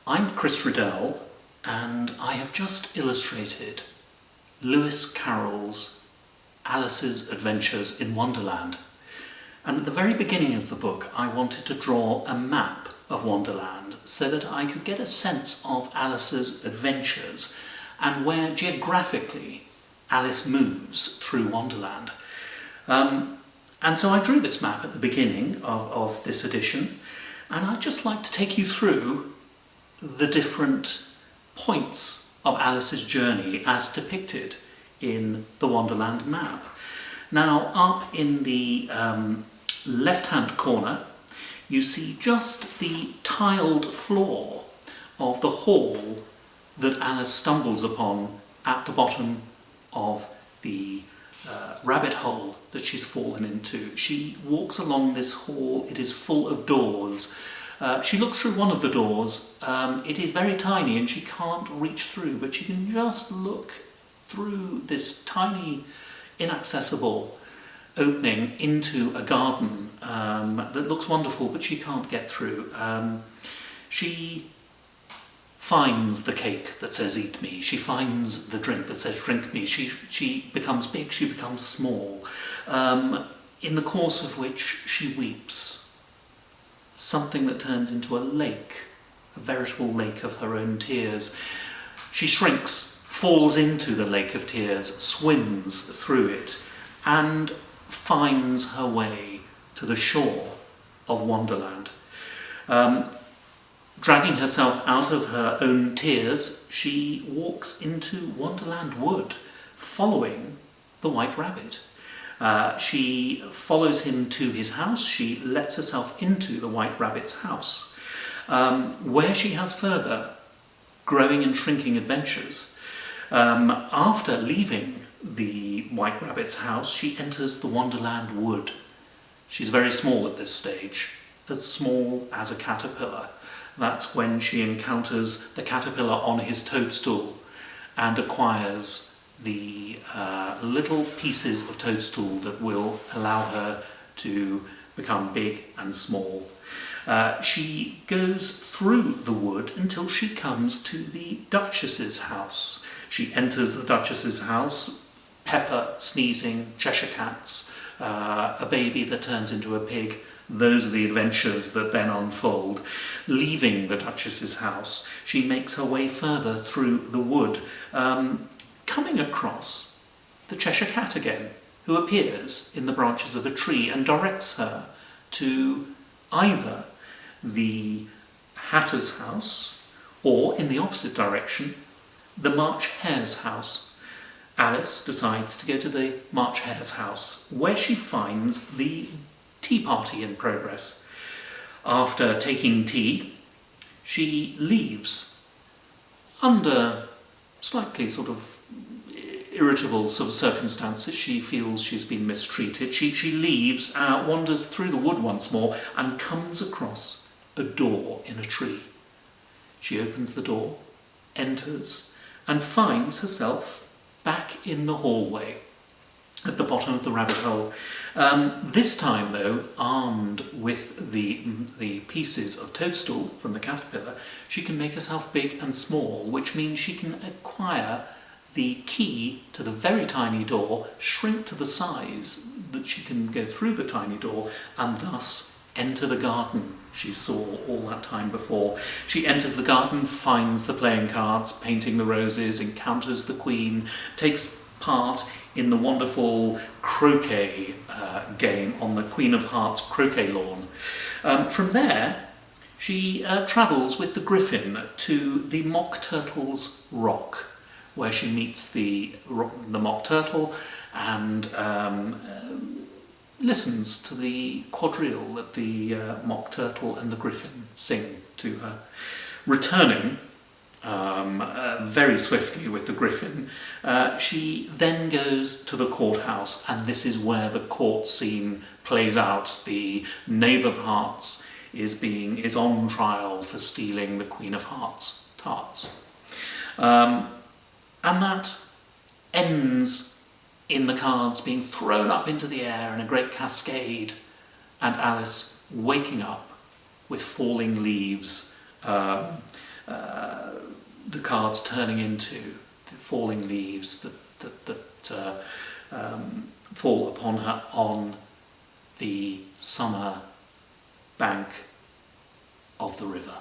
I'm Chris Riddell, and I have just illustrated Lewis Carroll's Alice's Adventures in Wonderland. And at the very beginning of the book, I wanted to draw a map of Wonderland so that I could get a sense of Alice's adventures and where geographically Alice moves through Wonderland. And so I drew this map at the beginning of this edition, and I'd just like to take you through the different points of Alice's journey as depicted in the Wonderland map. Now, up in the left-hand corner, you see just the tiled floor of the hall that Alice stumbles upon at the bottom of the rabbit hole that she's fallen into. She walks along this hall. It is full of doors. She looks through one of the doors. It is very tiny and she can't reach through, but she can just look through this tiny, inaccessible opening into a garden that looks wonderful, but she can't get through. She finds the cake that says "eat me." She finds the drink that says "drink me." She becomes big, she becomes small, in the course of which she weeps. Something that turns into a lake, a veritable lake of her own tears. She shrinks, falls into the lake of tears, swims through it, and finds her way to the shore of Wonderland. Dragging herself out of her own tears, she walks into Wonderland Wood, following the White Rabbit. She follows him to his house. She lets herself into the White Rabbit's house, where she has further growing and shrinking adventures. After leaving the White Rabbit's house, she enters the Wonderland Wood. She's very small at this stage, as small as a caterpillar. That's when she encounters the caterpillar on his toadstool and acquires the little pieces of toadstool that will allow her to become big and small. She goes through the wood until she comes to the Duchess's house. She enters the Duchess's house, Pepper sneezing, Cheshire Cats, a baby that turns into a pig. Those are the adventures that then unfold. Leaving the Duchess's house, she makes her way further through the wood, coming across the Cheshire Cat again, who appears in the branches of a tree and directs her to either the Hatter's house or, in the opposite direction, the March Hare's house. Alice decides to go to the March Hare's house, where she finds the tea party in progress. After taking tea, she leaves under slightly sort of irritable sort of circumstances. She feels she's been mistreated. She leaves, wanders through the wood once more, and comes across a door in a tree. She opens the door, enters, and finds herself back in the hallway at the bottom of the rabbit hole. This time, though, armed with the pieces of toadstool from the caterpillar, she can make herself big and small, which means she can acquire the key to the very tiny door, shrink to the size that she can go through the tiny door, and thus enter the garden she saw all that time before. She enters the garden, finds the playing cards, painting the roses, encounters the Queen, takes part in the wonderful croquet game on the Queen of Hearts croquet lawn. From there, she travels with the Griffin to the Mock Turtle's rock, where she meets the Mock Turtle and listens to the quadrille that the Mock Turtle and the Griffin sing to her. Returning very swiftly with the Griffin, she then goes to the courthouse, and this is where the court scene plays out. The Knave of Hearts is on trial for stealing the Queen of Hearts tarts. And that ends in the cards being thrown up into the air in a great cascade, and Alice waking up with falling leaves cards turning into the falling leaves that fall upon her on the summer bank of the river.